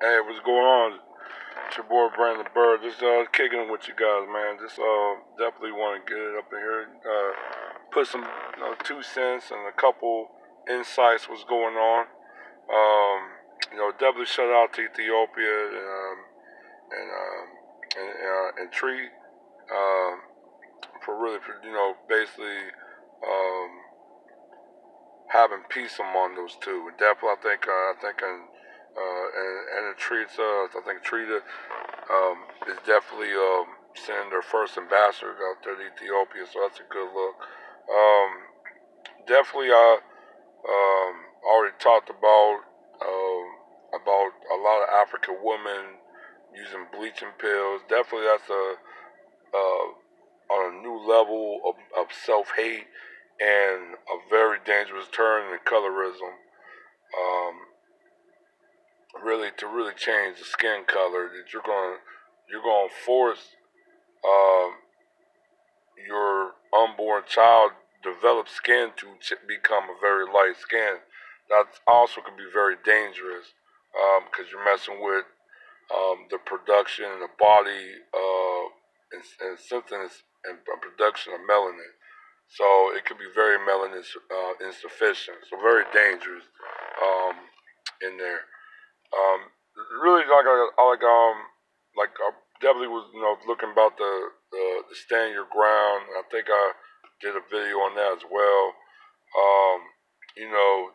Hey, what's going on? It's your boy Brandon Bird. Just kicking it with you guys, man. Just definitely want to get it up in here. Put some 2 cents and a couple insights what's going on. Um, definitely shout out to Ethiopia and and Tree um, for really basically um, having peace among those two. And definitely, and the treats. I think Trita is definitely sending their first ambassador out there to Ethiopia, so that's a good look. Um, definitely, I already talked about a lot of African women using bleaching pills. Definitely, that's uh, on a new level of self hate and a very dangerous turn in colorism. Um, really, to really change the skin color, that you're gonna force um, your unborn child develop skin to become a very light skin. That also can be very dangerous because you're messing with the production and the body and synthesis and production of melanin. So it could be very melanin insufficient. So very dangerous um, in there. Um, really, I definitely was looking about the stand your ground. I think I did a video on that as well.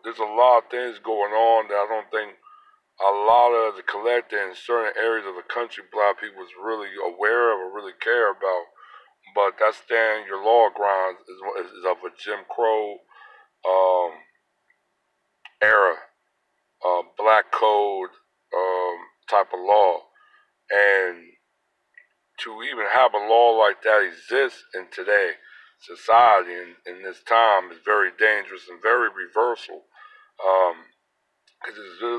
There's a lot of things going on that I don't think a lot of the collective in certain areas of the country black people is really aware of or really care about. But that stand your law grounds is of a Jim Crow um, era, black code type of law. And to even have a law like that exist in today society in this time is very dangerous and very reversal. Because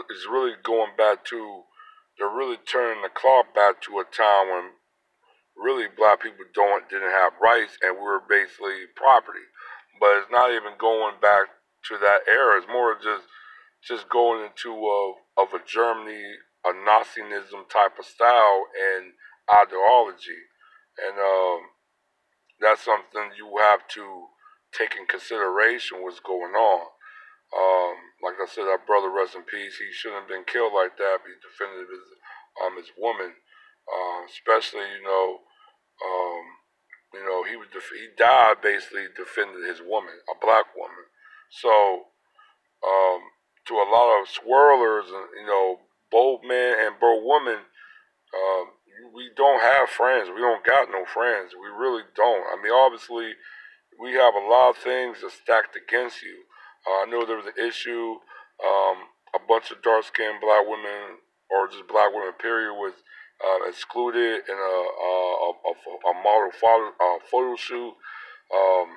it's really going back to, they're really turning the clock back to a time when really black people didn't have rights and we were basically property. But it's not even going back to that era. It's more just going into of a Germany, a Nazism type of style and ideology, and that's something you have to take in consideration what's going on. Like I said, that brother, rest in peace. He shouldn't have been killed like that. But he defended his woman, especially he died basically defending his woman, a black woman. So um, to a lot of swirlers, and both men and both women, um, we don't have friends. We don't got no friends. We really don't. I mean, obviously, we have a lot of things that stacked against you. I know there was an issue. A bunch of dark-skinned black women, or just black women, period, was excluded in a model photo shoot. Um,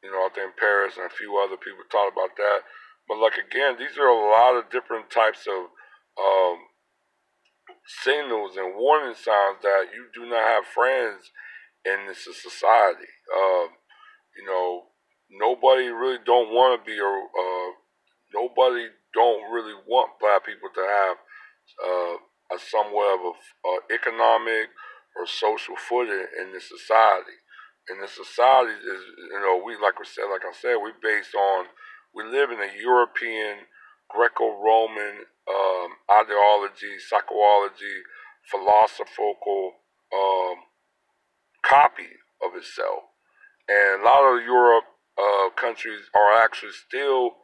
I think Paris and a few other people talked about that. But like again, these are a lot of different types of um, signals and warning signs that you do not have friends in this society. You know, nobody really don't want to be nobody don't really want black people to have a somewhat of a economic or social footing in this society. And this society is, we like I said, we live in a European, Greco-Roman ideology, psychology, philosophical um, copy of itself. And a lot of Europe countries are actually still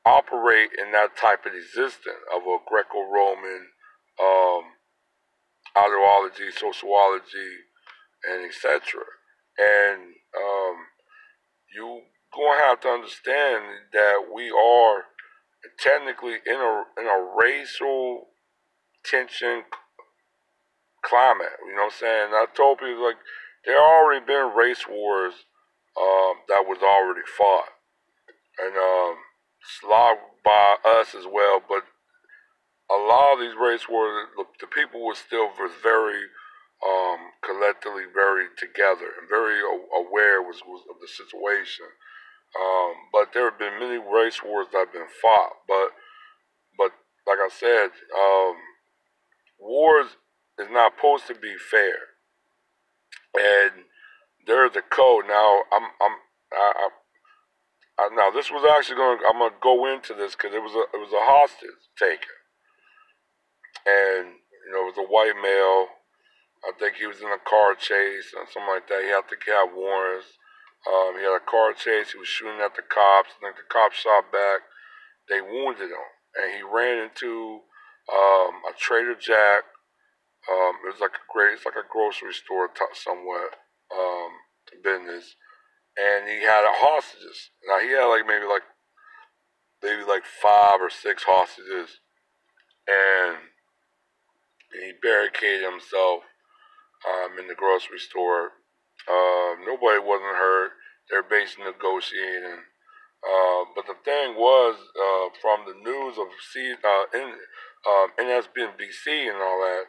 operate in that type of existence of a Greco-Roman um, ideology, sociology, and etc. And you gonna have to understand that we are technically in a racial tension climate. You know what I'm saying? I told people like there already been race wars that was already fought and slogged by us as well. But a lot of these race wars, the people were still very collectively very together and very aware was of the situation. But there have been many race wars that have been fought. But like I said, wars is not supposed to be fair, and there's a code. Now, now this was actually I'm gonna go into this because it was a hostage taken, and it was a white male. I think he was in a car chase or something like that. He had to get warrants. He had a car chase. He was shooting at the cops. I think the cops shot back. They wounded him, and he ran into a Trader Jack. It's like a grocery store somewhat business, and he had hostages. Now he had maybe like 5 or 6 hostages, and he barricaded himself in the grocery store. Nobody wasn't hurt. They're basically negotiating. But the thing was, from the news of NSBC and all that,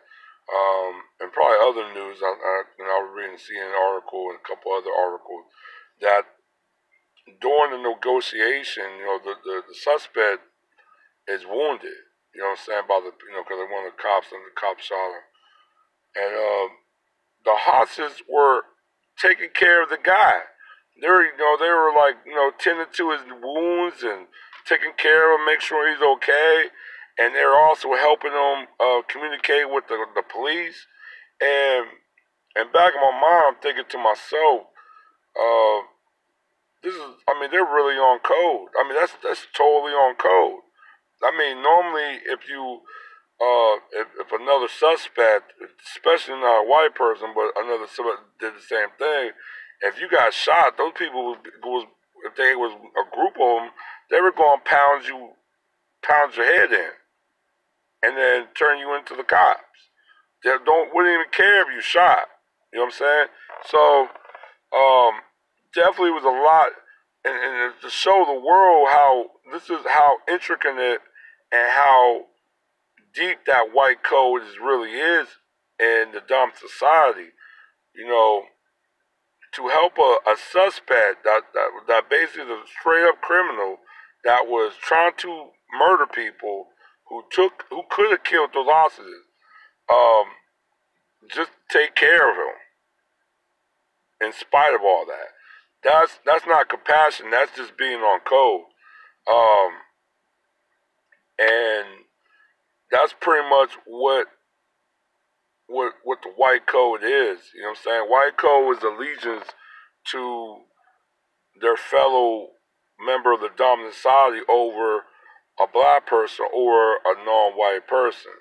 and probably other news, I was reading a CNN article and a couple other articles, that during the negotiation, the suspect is wounded. You know what I'm saying? Because one of the cops and the cop shot him. And the hostages were taking care of the guy. They were like, tending to his wounds and taking care of him, make sure he's okay. And they were also helping him communicate with the police. And back in my mind, I'm thinking to myself, they're really on code. I mean, that's totally on code. I mean, normally if another suspect, especially not a white person, but another suspect did the same thing, if you got shot, those people if they was a group of them, they were going to pound your head in, and then turn you into the cops. They wouldn't even care if you shot. You know what I'm saying? So, definitely was a lot, and to show the world how intricate and how deep that white code really is in the dumb society. To help a suspect that basically is a straight up criminal that was trying to murder people who could have killed those hostages, just take care of him in spite of all that. That's not compassion. That's just being on code. Um, and that's pretty much what the white code is. You know what I'm saying? White code is allegiance to their fellow member of the dominant society over a black person or a non-white person.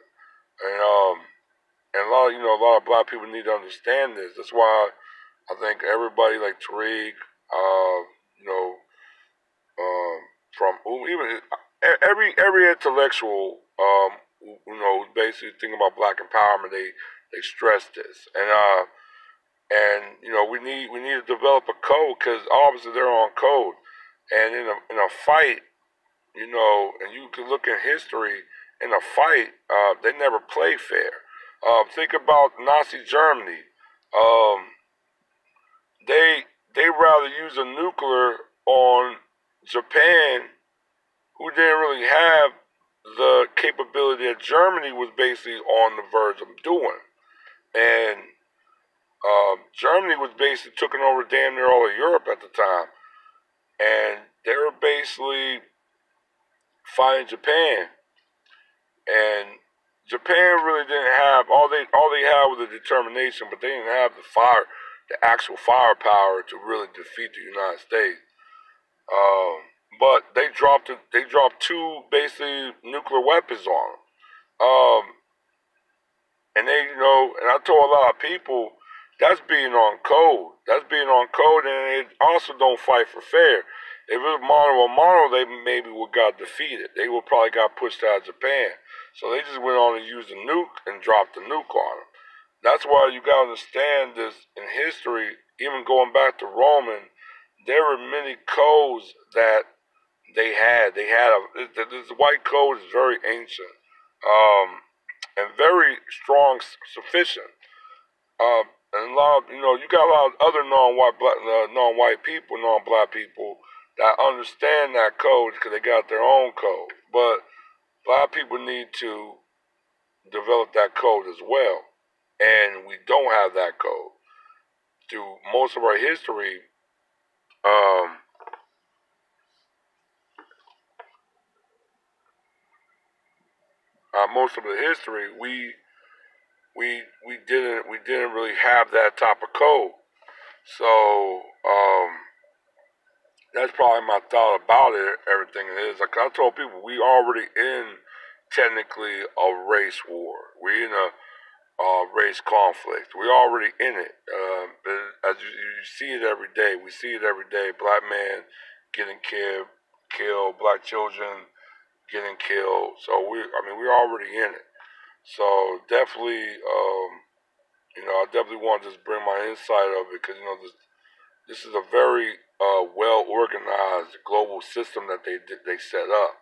And a lot of black people need to understand this. That's why I think everybody like Tariq, you know, from even every intellectual, basically thinking about black empowerment, they stress this, and we need to develop a code because obviously they're on code, and in a fight, and you can look at history in a fight, they never play fair. Think about Nazi Germany. Um, they rather use a nuclear on Japan, who didn't really have the capability that Germany was basically on the verge of doing. And Germany was basically taking over damn near all of Europe at the time. And they were basically fighting Japan. And Japan really didn't have all they had was a determination, but they didn't have the actual firepower to really defeat the United States. But they dropped 2 basically nuclear weapons on them. And and I told a lot of people that's being on code. That's being on code, and they also don't fight for fair. If it was mono a mono, they maybe would got defeated. They would probably got pushed out of Japan. So they just went on and used a nuke and dropped the nuke on them. That's why you gotta understand this in history. Even going back to Roman, there were many codes that they had. This white code is very ancient, and very strong, sufficient. And a lot of, you got a lot of other non-white people, non-black people that understand that code because they got their own code. But black people need to developed that code as well, and we don't have that code. Through most of our history, um, most of the history, we didn't really have that type of code. So that's probably my thought about it. Everything is like I told people, we already in technically a race war. We in a race conflict. We're already in it. As you see it every day, we see it every day. Black men getting killed, black children getting killed. So I mean, we're already in it. So definitely, I definitely want to just bring my insight of it because this is a very well organized global system that they set up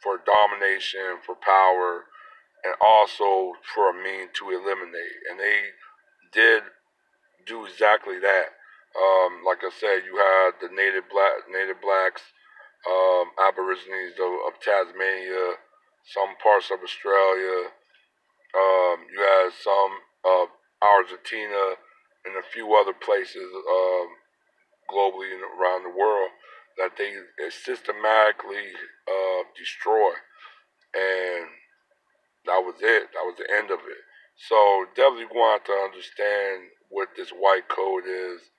for domination, for power, and also for a mean to eliminate. And they did do exactly that. Like I said, you had the native blacks, Aborigines of Tasmania, some parts of Australia. You had some of Argentina and a few other places globally and around the world that they systematically destroy, and that was it. That was the end of it. So definitely want to understand what this white code is,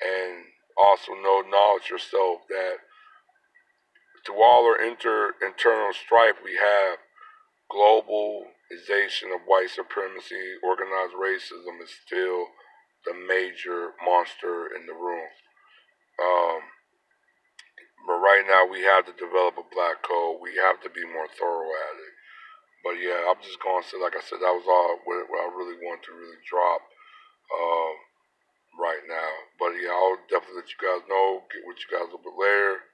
and also know knowledge yourself that through all our internal strife we have, globalization of white supremacy, organized racism is still the major monster in the room. Um, but right now we have to develop a black code. We have to be more thorough at it. But yeah, I'm just going to say, like I said, that was all what I really want to really drop um, right now. But yeah, I'll definitely let you guys know, get with you guys a little bit later.